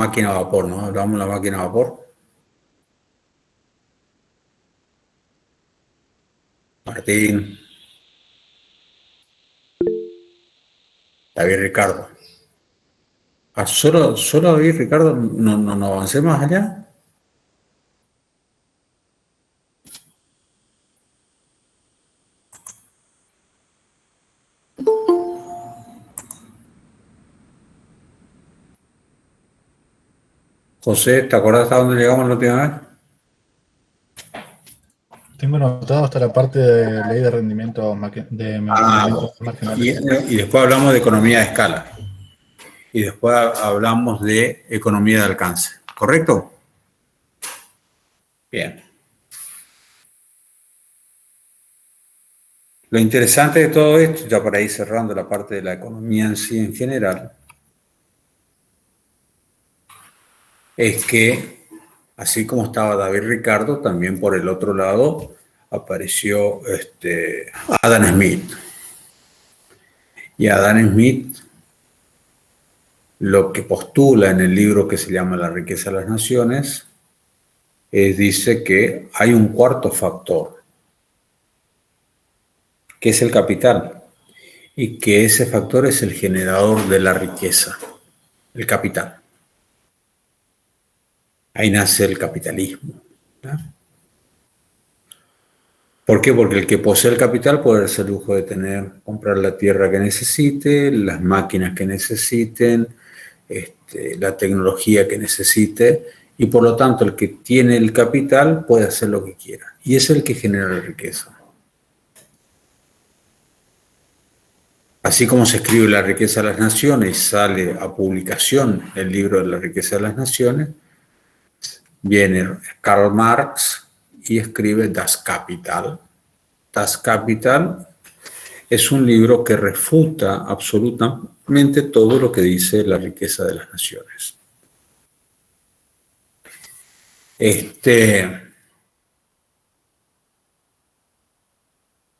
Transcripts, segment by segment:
máquina a vapor, ¿no? Hablamos de la máquina a vapor. Martín, David Ricardo. Solo David Ricardo, no avancé más allá. José, ¿te acordás hasta dónde llegamos la última vez? Tengo anotado hasta la parte de ley de rendimiento de rendimientos Y, marginales. y después hablamos de economía de escala. Y después hablamos de economía de alcance. ¿Correcto? Bien. Lo interesante de todo esto, ya para ir cerrando la parte de la economía en sí en general, es que, así como estaba David Ricardo, también por el otro lado apareció Adam Smith. Y Adam Smith lo que postula en el libro que se llama La riqueza de las naciones dice que hay un cuarto factor, que es el capital, y que ese factor es el generador de la riqueza, el capital. Ahí nace el capitalismo, ¿no? ¿Por qué? Porque el que posee el capital puede darse el lujo de comprar la tierra que necesite, las máquinas que necesiten, la tecnología que necesite, y por lo tanto el que tiene el capital puede hacer lo que quiera. Y es el que genera la riqueza. Así como se escribe La riqueza de las naciones y sale a publicación el libro de La riqueza de las naciones, viene Karl Marx y escribe Das Kapital. Das Kapital es un libro que refuta absolutamente todo lo que dice La riqueza de las naciones.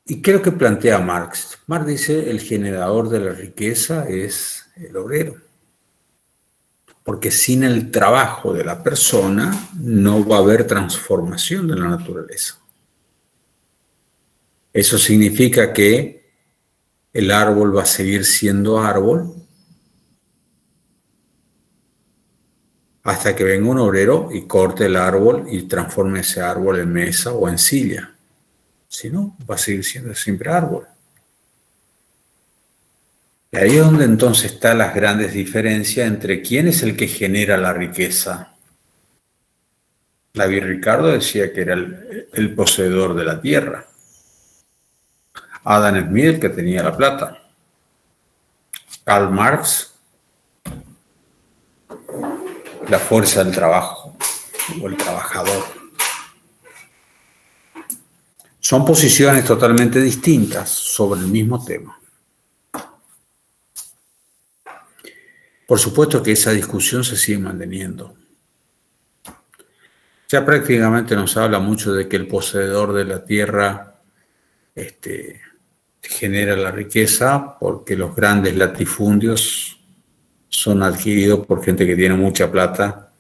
¿Y qué es lo que plantea Marx? Marx dice el generador de la riqueza es el obrero. Porque sin el trabajo de la persona no va a haber transformación de la naturaleza. Eso significa que el árbol va a seguir siendo árbol hasta que venga un obrero y corte el árbol y transforme ese árbol en mesa o en silla. Si no, va a seguir siendo siempre árbol. Y ahí es donde entonces están las grandes diferencias entre quién es el que genera la riqueza. David Ricardo decía que era el poseedor de la tierra. Adam Smith, el que tenía la plata. Karl Marx, la fuerza del trabajo o el trabajador. Son posiciones totalmente distintas sobre el mismo tema. Por supuesto que esa discusión se sigue manteniendo. Ya prácticamente nos habla mucho de que el poseedor de la tierra genera la riqueza porque los grandes latifundios son adquiridos por gente que tiene mucha plata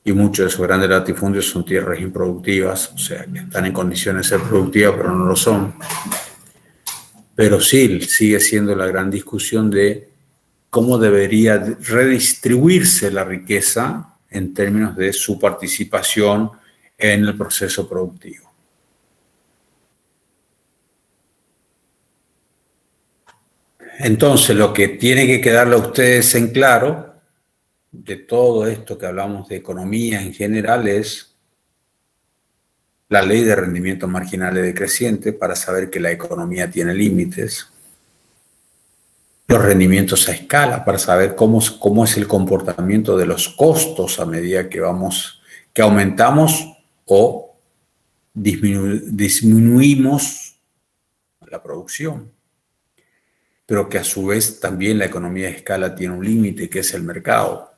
y muchos de esos grandes latifundios son tierras improductivas, o sea, que están en condiciones de ser productivas pero no lo son. Pero sí, sigue siendo la gran discusión de cómo debería redistribuirse la riqueza en términos de su participación en el proceso productivo. Entonces, lo que tiene que quedarle a ustedes en claro de todo esto que hablamos de economía en general es la ley de rendimientos marginales decreciente para saber que la economía tiene límites, los rendimientos a escala para saber cómo es el comportamiento de los costos a medida que aumentamos o disminuimos la producción, pero que a su vez también la economía de escala tiene un límite que es el mercado.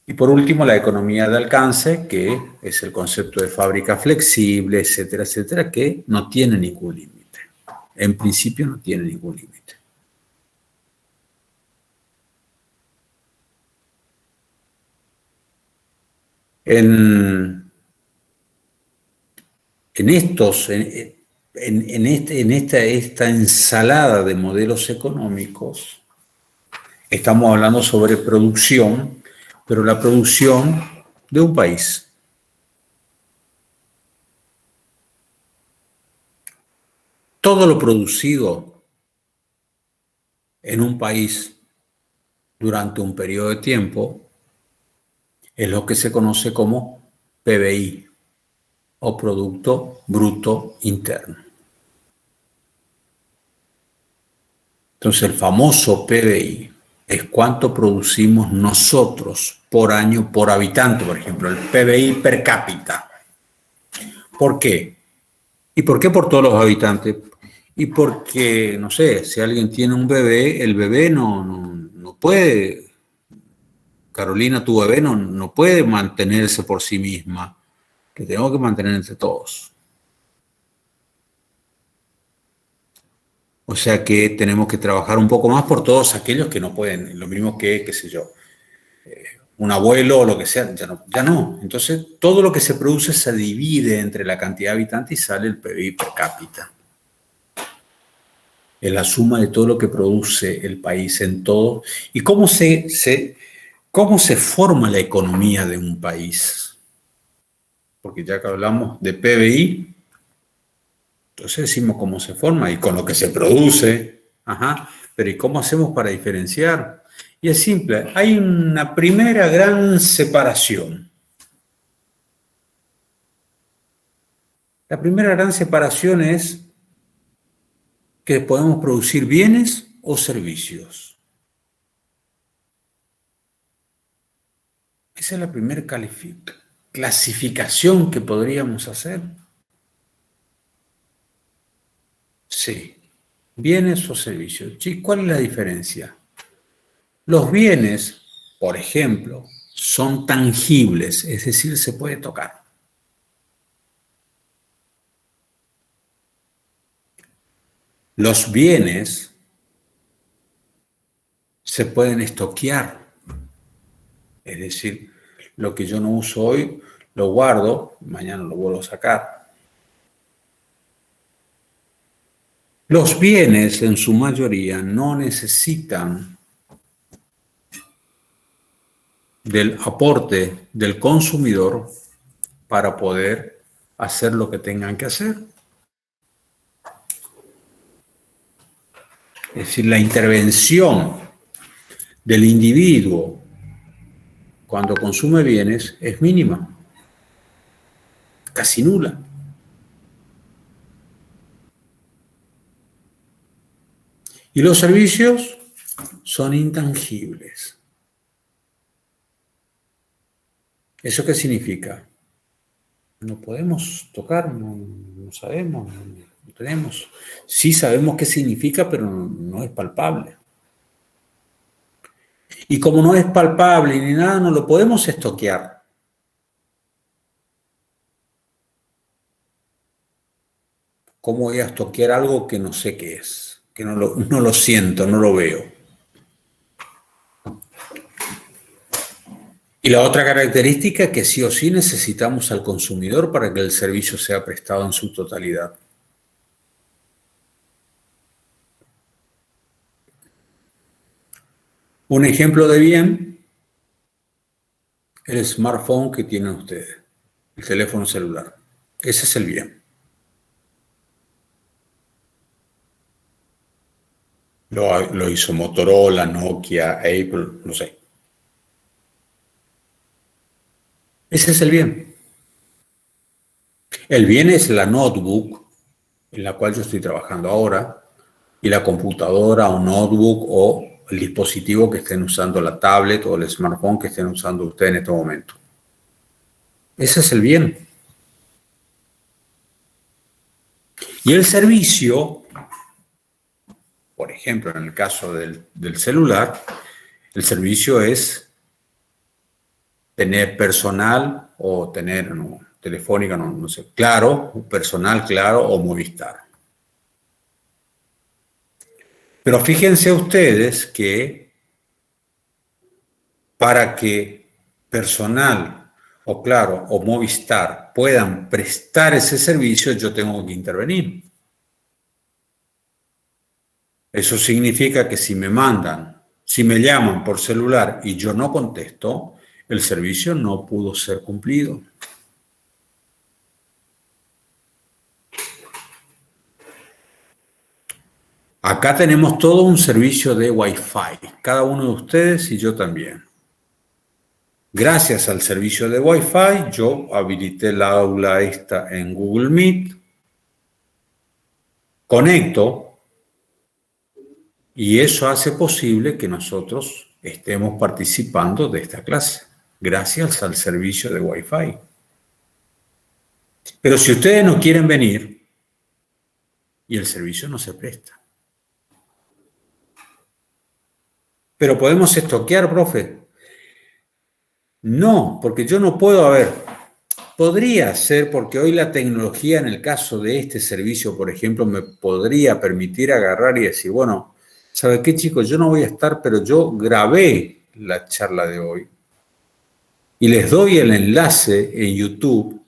Y por último, la economía de alcance, que es el concepto de fábrica flexible, etcétera, etcétera, que no tiene ningún límite. En principio no tiene ningún límite. En, esta ensalada de modelos económicos, estamos hablando sobre producción, pero la producción de un país. Todo lo producido en un país durante un periodo de tiempo es lo que se conoce como PBI o Producto Bruto Interno. Entonces, el famoso PBI es cuánto producimos nosotros por año, por habitante, por ejemplo, el PBI per cápita. ¿Por qué? ¿Y por qué por todos los habitantes? Y porque, no sé, si alguien tiene un bebé, el bebé no puede, Carolina, tu bebé no puede mantenerse por sí misma, que tenemos que mantener entre todos. O sea que tenemos que trabajar un poco más por todos aquellos que no pueden, lo mismo que, qué sé yo, un abuelo o lo que sea, ya no. Entonces, todo lo que se produce se divide entre la cantidad de habitantes y sale el PBI per cápita. Es la suma de todo lo que produce el país en todo. ¿Y cómo se forma la economía de un país? Porque ya que hablamos de PBI, entonces decimos cómo se forma y con lo que se produce. Ajá. Pero ¿y cómo hacemos para diferenciar? Y es simple, hay una primera gran separación. La primera gran separación es que podemos producir bienes o servicios. Esa es la primera clasificación que podríamos hacer. Sí, bienes o servicios. ¿Y cuál es la diferencia? Los bienes, por ejemplo, son tangibles, es decir, se puede tocar. Los bienes se pueden estoquear, es decir, lo que yo no uso hoy lo guardo, mañana lo vuelvo a sacar. Los bienes en su mayoría no necesitan del aporte del consumidor para poder hacer lo que tengan que hacer. Es decir, la intervención del individuo cuando consume bienes es mínima, casi nula. Y los servicios son intangibles. ¿Eso qué significa? No podemos tocar, no sabemos, no tenemos. Sí sabemos qué significa, pero no es palpable. Y como no es palpable ni nada, no lo podemos estoquear. ¿Cómo voy a estoquear algo que no sé qué es? Que no lo siento, no lo veo. Y la otra característica es que sí o sí necesitamos al consumidor para que el servicio sea prestado en su totalidad. Un ejemplo de bien, el smartphone que tienen ustedes, el teléfono celular. Ese es el bien. Lo hizo Motorola, Nokia, Apple, no sé. Ese es el bien. El bien es la notebook en la cual yo estoy trabajando ahora y la computadora o notebook o el dispositivo que estén usando, la tablet o el smartphone que estén usando ustedes en este momento. Ese es el bien. Y el servicio, por ejemplo, en el caso del celular, el servicio es tener personal o tener telefónica, no sé, Claro, personal, Claro o Movistar. Pero fíjense ustedes que para que personal o Claro, o Movistar puedan prestar ese servicio, yo tengo que intervenir. Eso significa que si me llaman por celular y yo no contesto, el servicio no pudo ser cumplido. Acá tenemos todo un servicio de Wi-Fi, cada uno de ustedes y yo también. Gracias al servicio de Wi-Fi, yo habilité el aula esta en Google Meet, conecto y eso hace posible que nosotros estemos participando de esta clase, gracias al servicio de Wi-Fi. Pero si ustedes no quieren venir y el servicio no se presta. Pero podemos estoquear, profe. No, porque yo no puedo, podría ser porque hoy la tecnología en el caso de este servicio, por ejemplo, me podría permitir agarrar y decir, bueno, ¿sabe qué, chicos? Yo no voy a estar, pero yo grabé la charla de hoy y les doy el enlace en YouTube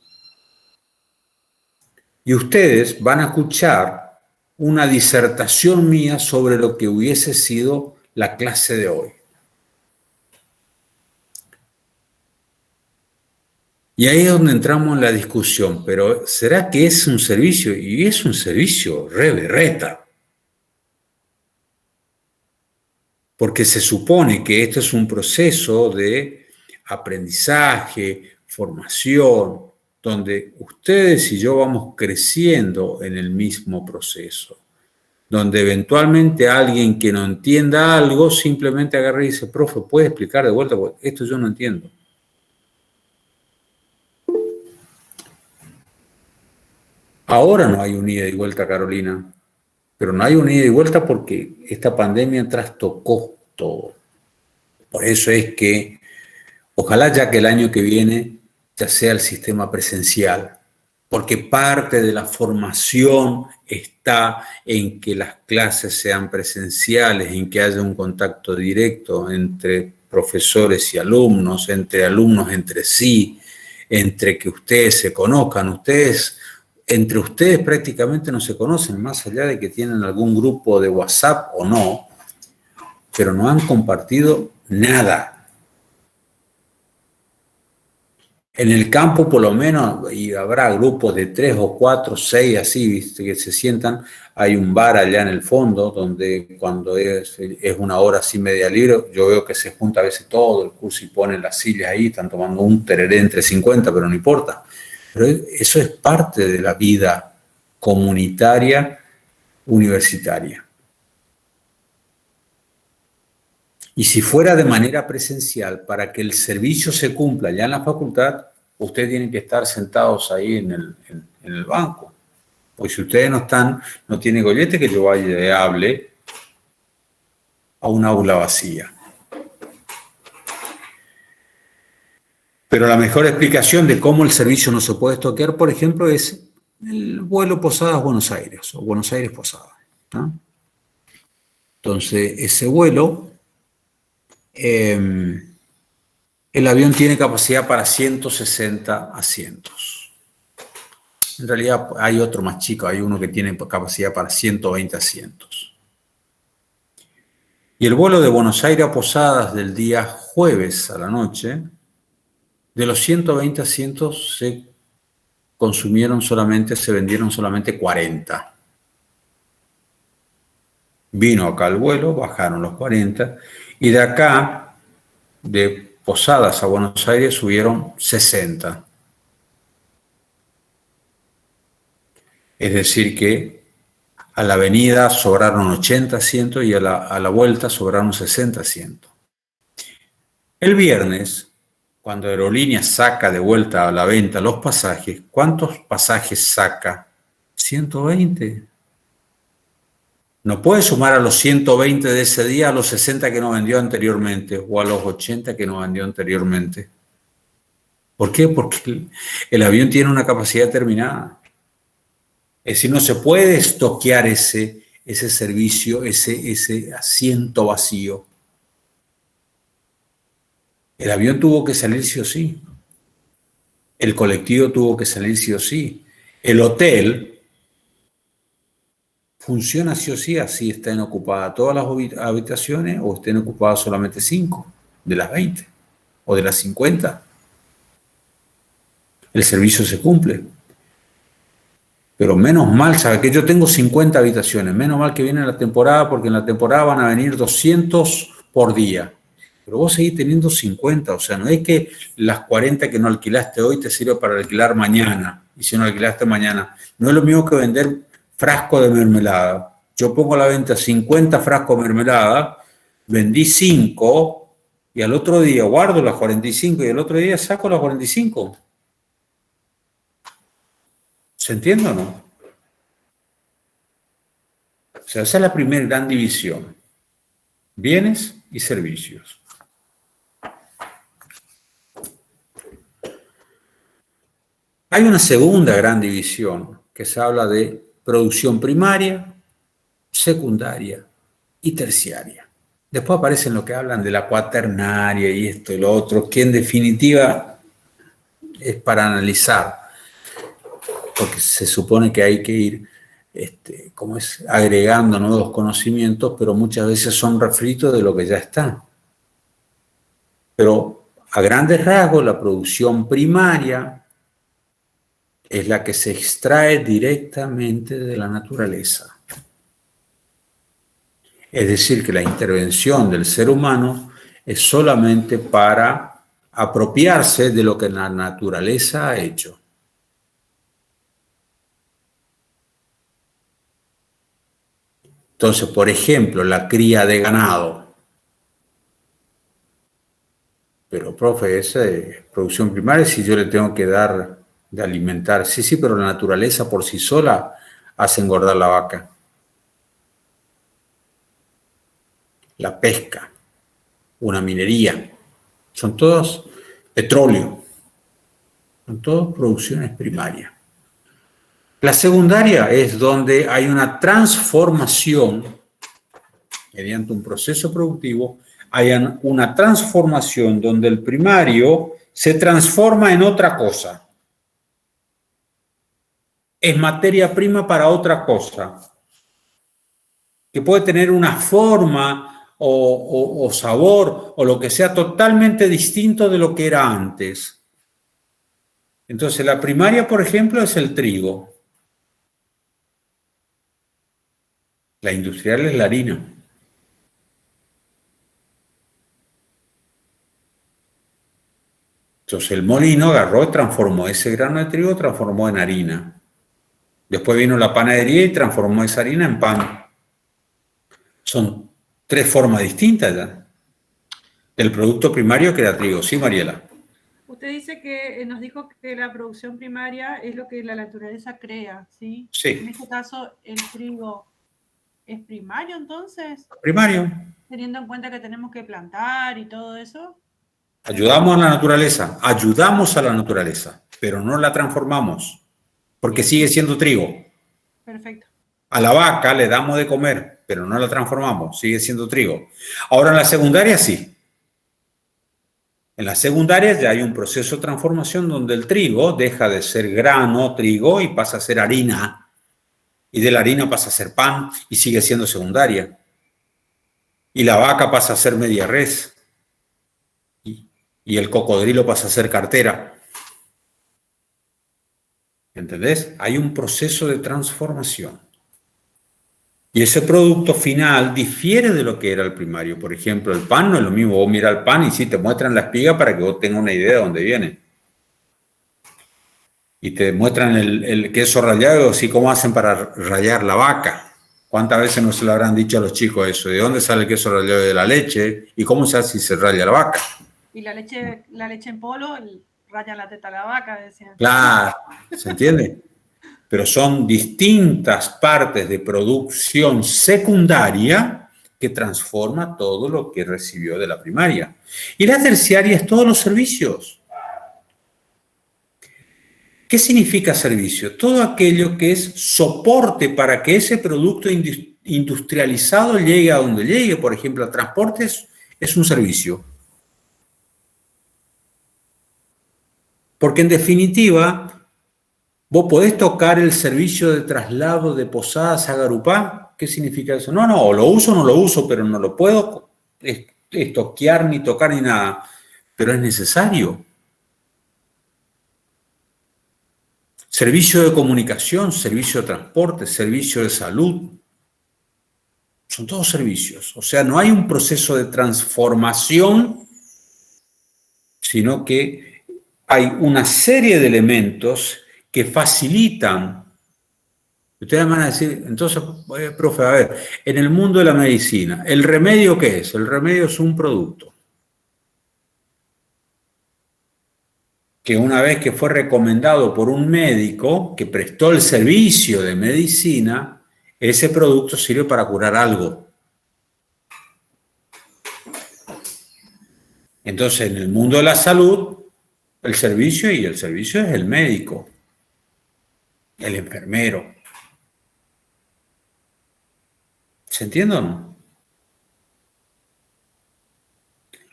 y ustedes van a escuchar una disertación mía sobre lo que hubiese sido la clase de hoy. Y ahí es donde entramos en la discusión, pero ¿será que es un servicio? Y es un servicio re berreta. Porque se supone que esto es un proceso de aprendizaje, formación, donde ustedes y yo vamos creciendo en el mismo proceso. Donde eventualmente alguien que no entienda algo simplemente agarra y dice, profe, ¿puede explicar de vuelta? Esto yo no entiendo. Ahora no hay un ida y vuelta, Carolina, pero no hay un ida y vuelta porque esta pandemia trastocó todo. Por eso es que ojalá ya que el año que viene ya sea el sistema presencial, porque parte de la formación está en que las clases sean presenciales, en que haya un contacto directo entre profesores y alumnos, entre alumnos entre sí, entre que ustedes se conozcan, entre ustedes prácticamente no se conocen, más allá de que tienen algún grupo de WhatsApp o no, pero no han compartido nada. En el campo, por lo menos, y habrá grupos de 3 o 4, 6, así, ¿viste? Que se sientan. Hay un bar allá en el fondo, donde cuando es una hora así media libre, yo veo que se junta a veces todo el curso y ponen las sillas ahí, están tomando un tereré entre 50, pero no importa. Pero eso es parte de la vida comunitaria universitaria. Y si fuera de manera presencial, para que el servicio se cumpla ya en la facultad, ustedes tienen que estar sentados ahí en el banco. Pues si ustedes no están, no tienen gollete, que yo vaya y hable a un aula vacía. Pero la mejor explicación de cómo el servicio no se puede estoquear, por ejemplo, es el vuelo Posadas-Buenos Aires o Buenos Aires-Posadas, ¿no? Entonces, ese vuelo, el avión tiene capacidad para 160 asientos. En realidad hay otro más chico, hay uno que tiene capacidad para 120 asientos. Y el vuelo de Buenos Aires a Posadas del día jueves a la noche, de los 120 asientos se vendieron solamente 40. Vino acá el vuelo, bajaron los 40, y de acá, de Posadas a Buenos Aires, subieron 60. Es decir que a la venida sobraron 80 asientos y a la vuelta sobraron 60 asientos. El viernes, cuando Aerolíneas saca de vuelta a la venta los pasajes, ¿cuántos pasajes saca? 120. No puede sumar a los 120 de ese día a los 60 que no vendió anteriormente o a los 80 que no vendió anteriormente. ¿Por qué? Porque el avión tiene una capacidad determinada. Es decir, no se puede estoquear ese servicio, ese asiento vacío. El avión tuvo que salir sí o sí. El colectivo tuvo que salir sí o sí. El hotel funciona sí o sí, así estén ocupadas todas las habitaciones o estén ocupadas solamente 5 de las 20 o de las 50. El servicio se cumple. Pero menos mal, ¿sabes? Que yo tengo 50 habitaciones. Menos mal que viene la temporada, porque en la temporada van a venir 200 por día. Pero vos seguís teniendo 50. O sea, no es que las 40 que no alquilaste hoy te sirve para alquilar mañana. Y si no alquilaste mañana. No es lo mismo que vender frasco de mermelada. Yo pongo a la venta 50 frascos de mermelada, vendí 5 y al otro día guardo las 45 y al otro día saco las 45. ¿Se entiende o no? O sea, esa es la primera gran división. Bienes y servicios. Hay una segunda gran división que se habla de producción primaria, secundaria y terciaria. Después aparecen lo que hablan de la cuaternaria y esto y lo otro, que en definitiva es para analizar, porque se supone que hay que ir agregando nuevos conocimientos, pero muchas veces son refritos de lo que ya está. Pero a grandes rasgos, la producción primaria es la que se extrae directamente de la naturaleza. Es decir, que la intervención del ser humano es solamente para apropiarse de lo que la naturaleza ha hecho. Entonces, por ejemplo, la cría de ganado. Pero, profe, esa es producción primaria si yo le tengo que dar de alimentar. Sí, pero la naturaleza por sí sola hace engordar la vaca. La pesca, una minería, son todos petróleo, son todas producciones primarias. La secundaria es donde hay una transformación, mediante un proceso productivo, hay una transformación donde el primario se transforma en otra cosa. Es materia prima para otra cosa, que puede tener una forma o sabor o lo que sea totalmente distinto de lo que era antes. Entonces, la primaria, por ejemplo, es el trigo. La industrial es la harina. Entonces, el molino agarró y transformó ese grano de trigo, transformó en harina. Después vino la panadería y transformó esa harina en pan. Son 3 formas distintas ya. El producto primario que era trigo. Sí, Mariela. Usted dice que nos dijo que la producción primaria es lo que la naturaleza crea, ¿sí? Sí. En este caso, el trigo es primario, entonces. Primario. Teniendo en cuenta que tenemos que plantar y todo eso. Ayudamos a la naturaleza, pero no la transformamos, porque sigue siendo trigo. Perfecto. A la vaca le damos de comer, pero no la transformamos, sigue siendo trigo. Ahora en la secundaria sí. En la secundaria ya hay un proceso de transformación donde el trigo deja de ser grano, trigo, y pasa a ser harina. Y de la harina pasa a ser pan y sigue siendo secundaria. Y la vaca pasa a ser media res. Y el cocodrilo pasa a ser cartera. ¿Entendés? Hay un proceso de transformación. Y ese producto final difiere de lo que era el primario. Por ejemplo, el pan no es lo mismo. Vos mirás el pan y sí te muestran la espiga para que vos tengas una idea de dónde viene. Y te muestran el queso rallado, así como hacen para rallar la vaca. ¿Cuántas veces no se lo habrán dicho a los chicos eso? ¿De dónde sale el queso rallado? De la leche. ¿Y cómo se hace si se raya la vaca? Y la leche en polvo raya la teta a la vaca, decían. Claro, ¿se entiende? Pero son distintas partes de producción secundaria que transforma todo lo que recibió de la primaria. Y la terciaria es todos los servicios. ¿Qué significa servicio? Todo aquello que es soporte para que ese producto industrializado llegue a donde llegue. Por ejemplo, el transporte es un servicio. Porque en definitiva, vos podés tocar el servicio de traslado de Posadas a Garupá. ¿Qué significa eso? No, o lo uso o no lo uso, pero no lo puedo estoquear ni tocar ni nada. Pero es necesario. Servicio de comunicación, servicio de transporte, servicio de salud. Son todos servicios. O sea, no hay un proceso de transformación, sino que hay una serie de elementos que facilitan. Ustedes van a decir, entonces, profe, a ver, en el mundo de la medicina, ¿el remedio qué es? El remedio es un producto que una vez que fue recomendado por un médico que prestó el servicio de medicina, ese producto sirve para curar algo. Entonces, en el mundo de la salud, el servicio es el médico, el enfermero. ¿Se entiende o no?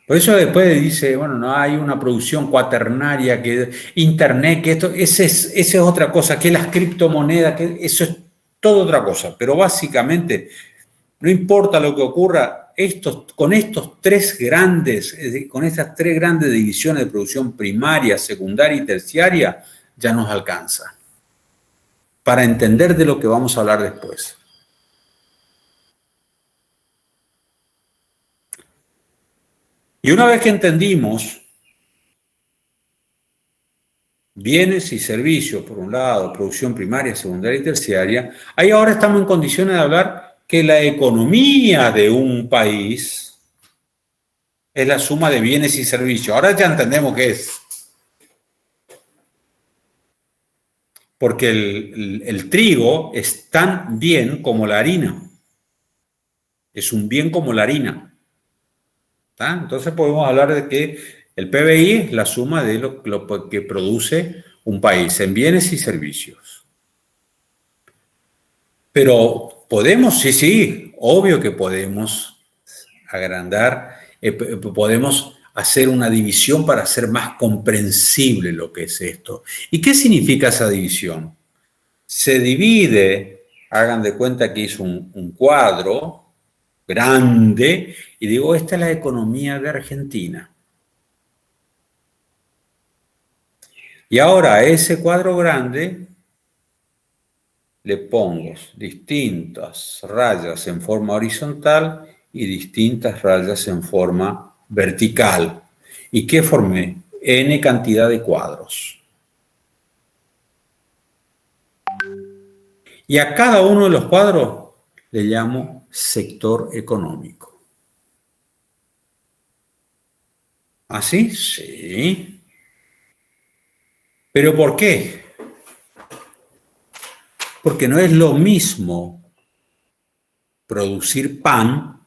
Por eso después dice, bueno, no hay una producción cuaternaria, que internet, que esto, esa es otra cosa, que las criptomonedas, que eso es toda otra cosa. Pero básicamente, no importa lo que ocurra, con estas tres grandes divisiones de producción primaria, secundaria y terciaria, ya nos alcanza para entender de lo que vamos a hablar después. Y una vez que entendimos bienes y servicios, por un lado, producción primaria, secundaria y terciaria, ahí ahora estamos en condiciones de hablar que la economía de un país es la suma de bienes y servicios. Ahora ya entendemos qué es. Porque el trigo es tan bien como la harina. Es un bien como la harina. ¿Tá? Entonces podemos hablar de que el PBI es la suma de lo que produce un país en bienes y servicios. Pero podemos, sí, obvio que podemos agrandar, podemos hacer una división para hacer más comprensible lo que es esto. ¿Y qué significa esa división? Se divide, hagan de cuenta que hizo un cuadro grande y digo, esta es la economía de Argentina. Y ahora a ese cuadro grande le pongo distintas rayas en forma horizontal y distintas rayas en forma vertical. ¿Y qué formé? N cantidad de cuadros. Y a cada uno de los cuadros le llamo sector económico. ¿Así? Sí. ¿Pero por qué? Porque no es lo mismo producir pan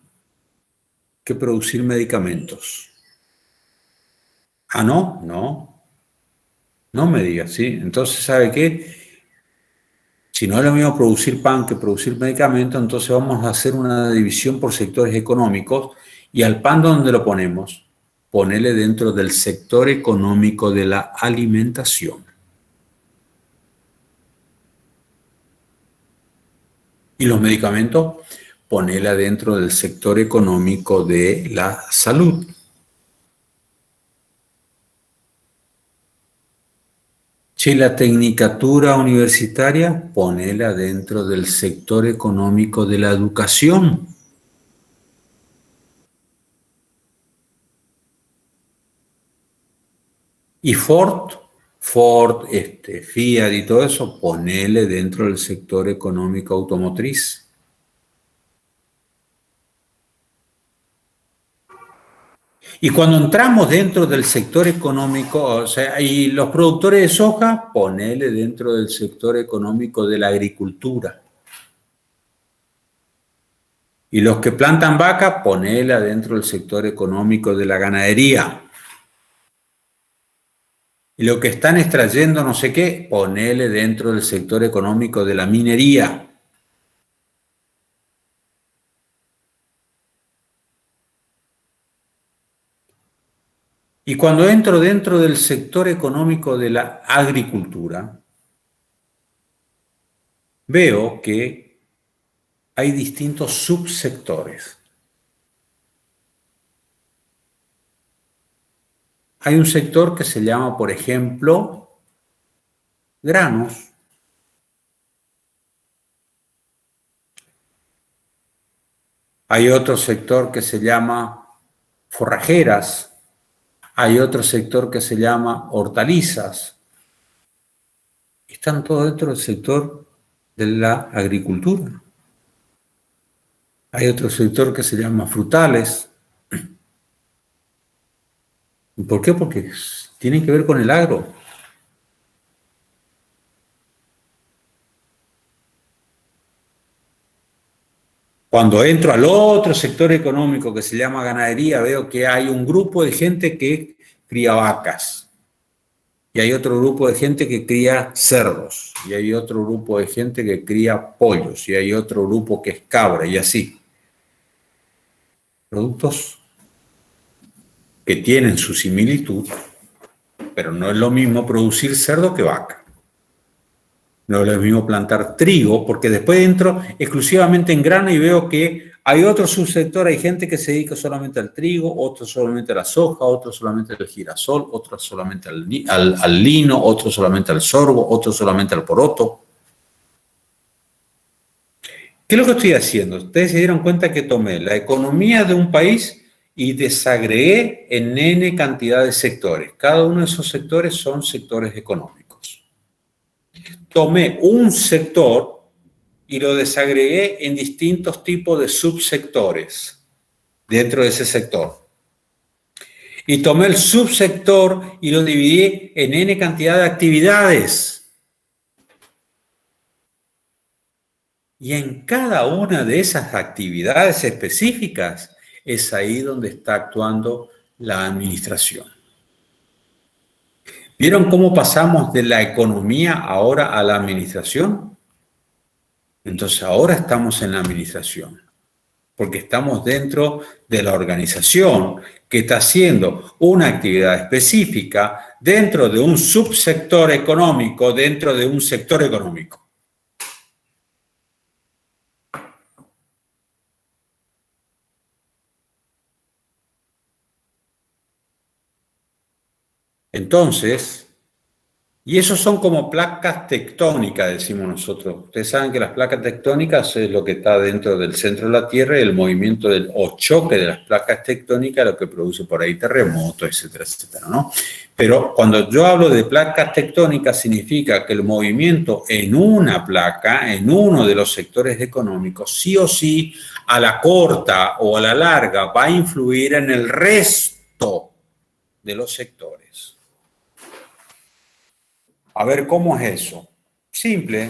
que producir medicamentos. Ah, no, no me digas, ¿sí? Entonces, ¿sabe qué? Si no es lo mismo producir pan que producir medicamentos, entonces vamos a hacer una división por sectores económicos y al pan, ¿dónde lo ponemos? Ponele dentro del sector económico de la alimentación. Y los medicamentos, ponela dentro del sector económico de la salud. Si la tecnicatura universitaria, ponela dentro del sector económico de la educación. Y Ford, Fiat y todo eso, ponele dentro del sector económico automotriz. Y cuando entramos dentro del sector económico, o sea, y los productores de soja, ponele dentro del sector económico de la agricultura. Y los que plantan vaca, ponela dentro del sector económico de la ganadería. Y los que están extrayendo no sé qué, ponele dentro del sector económico de la minería. Y cuando entro dentro del sector económico de la agricultura, veo que hay distintos subsectores. Hay un sector que se llama, por ejemplo, granos. Hay otro sector que se llama forrajeras. Hay otro sector que se llama hortalizas. Están todos dentro del sector de la agricultura. Hay otro sector que se llama frutales. ¿Por qué? Porque tienen que ver con el agro. Cuando entro al otro sector económico que se llama ganadería, veo que hay un grupo de gente que cría vacas. Y hay otro grupo de gente que cría cerdos. Y hay otro grupo de gente que cría pollos. Y hay otro grupo que es cabra y así. Productos que tienen su similitud, pero no es lo mismo producir cerdo que vaca. No es lo mismo plantar trigo, porque después entro exclusivamente en grano y veo que hay otro subsector, hay gente que se dedica solamente al trigo, otro solamente a la soja, otro solamente al girasol, otro solamente al lino, otro solamente al sorgo, otro solamente al poroto. ¿Qué es lo que estoy haciendo? Ustedes se dieron cuenta que tomé la economía de un país y desagregué en N cantidad de sectores. Cada uno de esos sectores son sectores económicos. Tomé un sector y lo desagregué en distintos tipos de subsectores dentro de ese sector. Y tomé el subsector y lo dividí en N cantidad de actividades. Y en cada una de esas actividades específicas es ahí donde está actuando la administración. ¿Vieron cómo pasamos de la economía ahora a la administración? Entonces ahora estamos en la administración, porque estamos dentro de la organización que está haciendo una actividad específica dentro de un subsector económico, dentro de un sector económico. Entonces, y esos son como placas tectónicas, decimos nosotros. Ustedes saben que las placas tectónicas es lo que está dentro del centro de la Tierra y el movimiento o choque de las placas tectónicas, lo que produce por ahí terremotos, etcétera, etcétera, ¿no? Pero cuando yo hablo de placas tectónicas, significa que el movimiento en una placa, en uno de los sectores económicos, sí o sí, a la corta o a la larga, va a influir en el resto de los sectores. A ver, ¿cómo es eso? Simple.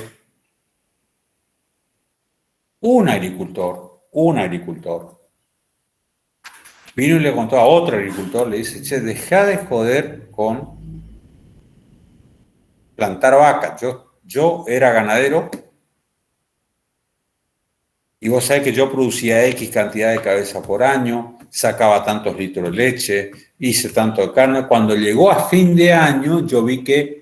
Un agricultor, vino y le contó a otro agricultor, le dice, che, deja de joder con plantar vacas. Yo era ganadero y vos sabés que yo producía X cantidad de cabeza por año, sacaba tantos litros de leche, hice tanto de carne. Cuando llegó a fin de año, yo vi que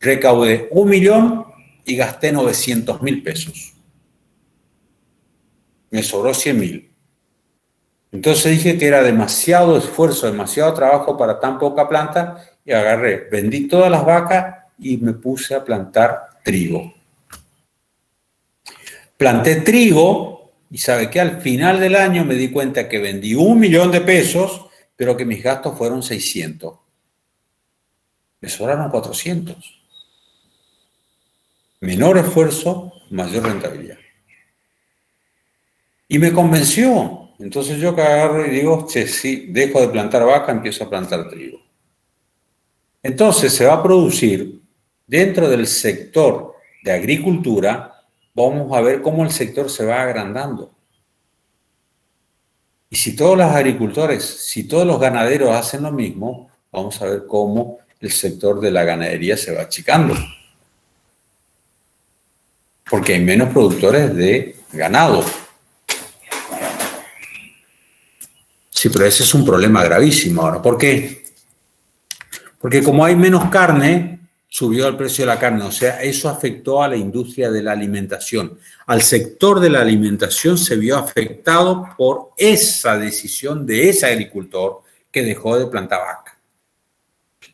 recaudé 1 millón y gasté 900.000 pesos. Me sobró 100.000. Entonces dije que era demasiado esfuerzo, demasiado trabajo para tan poca planta y agarré, vendí todas las vacas y me puse a plantar trigo. Planté trigo y sabe que al final del año me di cuenta que vendí 1 millón de pesos, pero que mis gastos fueron 600. Me sobraron 400. Menor esfuerzo, mayor rentabilidad. Y me convenció. Entonces yo que agarro y digo, che, sí, dejo de plantar vaca, empiezo a plantar trigo. Entonces se va a producir dentro del sector de agricultura, vamos a ver cómo el sector se va agrandando. Y si todos los agricultores, si todos los ganaderos hacen lo mismo, vamos a ver cómo el sector de la ganadería se va achicando. Porque hay menos productores de ganado. Sí, pero ese es un problema gravísimo ahora. ¿Por qué? Porque como hay menos carne, subió el precio de la carne. O sea, eso afectó a la industria de la alimentación. Al sector de la alimentación se vio afectado por esa decisión de ese agricultor que dejó de plantar vaca.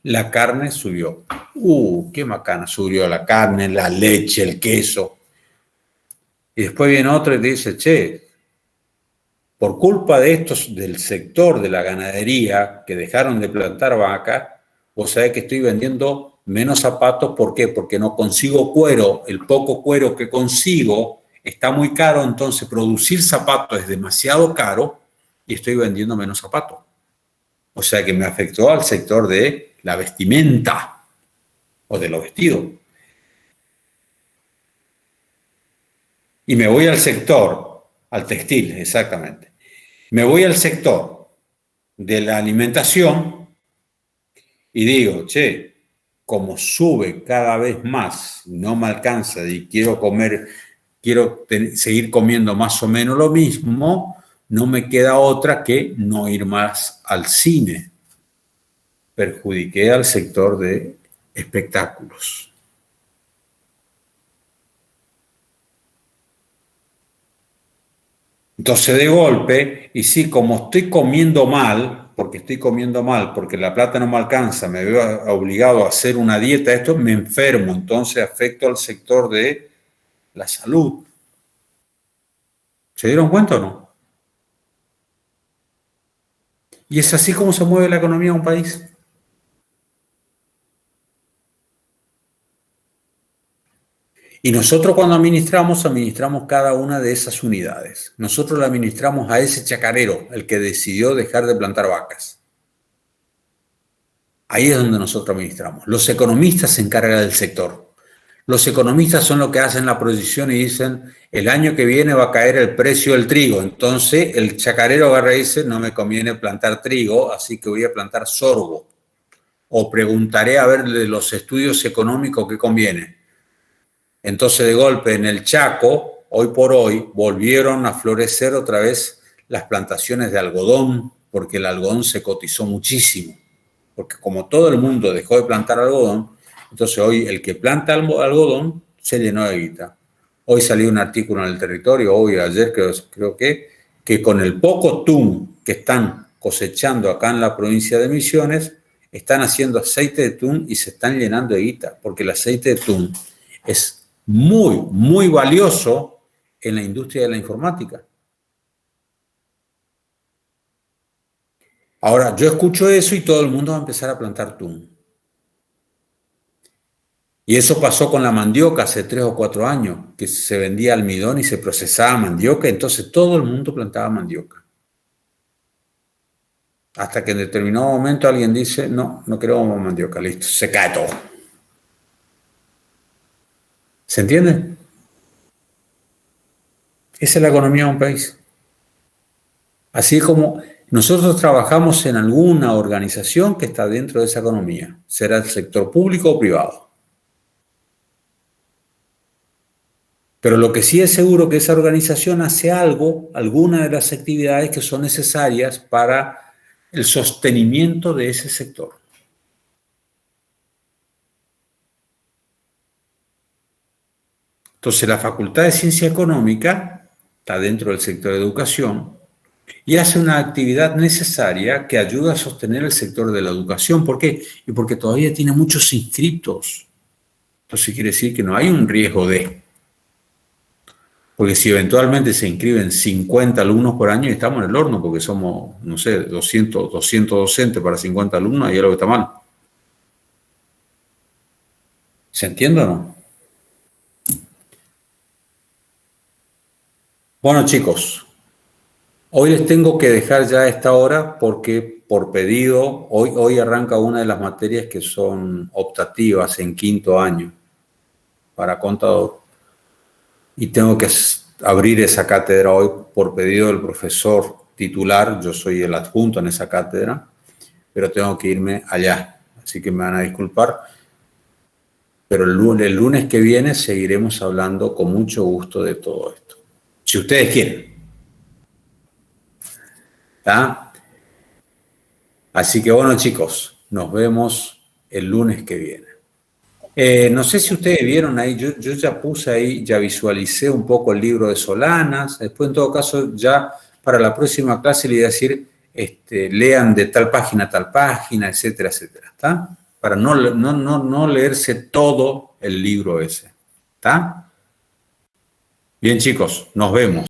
La carne subió. Qué macana, subió la carne, la leche, el queso. Y después viene otro y te dice, che, por culpa de estos del sector de la ganadería que dejaron de plantar vacas, vos sabés que estoy vendiendo menos zapatos. ¿Por qué? Porque no consigo cuero. El poco cuero que consigo está muy caro, entonces producir zapatos es demasiado caro y estoy vendiendo menos zapatos. O sea que me afectó al sector de la vestimenta o de los vestidos. Y me voy al sector, al textil, exactamente. Me voy al sector de la alimentación y digo, che, como sube cada vez más, no me alcanza y quiero comer, seguir comiendo más o menos lo mismo, no me queda otra que no ir más al cine. Perjudiqué al sector de espectáculos. Entonces, de golpe, y sí, como estoy comiendo mal, porque la plata no me alcanza, me veo obligado a hacer una dieta, esto me enfermo, entonces afecto al sector de la salud. ¿Se dieron cuenta o no? Y es así como se mueve la economía de un país. Y nosotros cuando administramos cada una de esas unidades. Nosotros le administramos a ese chacarero, el que decidió dejar de plantar vacas. Ahí es donde nosotros administramos. Los economistas se encargan del sector. Los economistas son los que hacen la proyección y dicen, el año que viene va a caer el precio del trigo. Entonces el chacarero agarra y dice, no me conviene plantar trigo, así que voy a plantar sorgo. O preguntaré a ver de los estudios económicos qué conviene. Entonces, de golpe, en el Chaco, hoy por hoy, volvieron a florecer otra vez las plantaciones de algodón, porque el algodón se cotizó muchísimo. Porque como todo el mundo dejó de plantar algodón, entonces hoy el que planta algodón se llenó de guita. Hoy salió un artículo en El Territorio, hoy, ayer creo que con el poco tún que están cosechando acá en la provincia de Misiones, están haciendo aceite de tún y se están llenando de guita, porque el aceite de tún es muy, muy valioso en la industria de la informática. Ahora, yo escucho eso y todo el mundo va a empezar a plantar tún. Y eso pasó con la mandioca hace 3 o 4 años, que se vendía almidón y se procesaba mandioca, entonces todo el mundo plantaba mandioca. Hasta que en determinado momento alguien dice, no queremos mandioca, listo, se cae todo. ¿Se entiende? Esa es la economía de un país. Así como nosotros trabajamos en alguna organización que está dentro de esa economía, será el sector público o privado. Pero lo que sí es seguro que esa organización hace alguna de las actividades que son necesarias para el sostenimiento de ese sector. Entonces, la Facultad de Ciencia Económica está dentro del sector de educación y hace una actividad necesaria que ayuda a sostener el sector de la educación. ¿Por qué? Y porque todavía tiene muchos inscriptos. Entonces, quiere decir que no hay un riesgo de... Porque si eventualmente se inscriben 50 alumnos por año, estamos en el horno, porque somos, no sé, 200 docentes para 50 alumnos, y es lo que está mal. ¿Se entiende o no? Bueno, chicos, hoy les tengo que dejar ya a esta hora porque por pedido, hoy arranca una de las materias que son optativas en 5º año para contador. Y tengo que abrir esa cátedra hoy por pedido del profesor titular. Yo soy el adjunto en esa cátedra, pero tengo que irme allá. Así que me van a disculpar. Pero el lunes que viene seguiremos hablando con mucho gusto de todo esto. Si ustedes quieren. ¿Está? Así que bueno, chicos, nos vemos el lunes que viene. No sé si ustedes vieron ahí, yo ya puse ahí, ya visualicé un poco el libro de Solanas. Después, en todo caso, ya para la próxima clase le voy a decir, lean de tal página a tal página, etcétera, etcétera, ¿está? Para no leerse todo el libro ese, ¿está? Bien, chicos, nos vemos.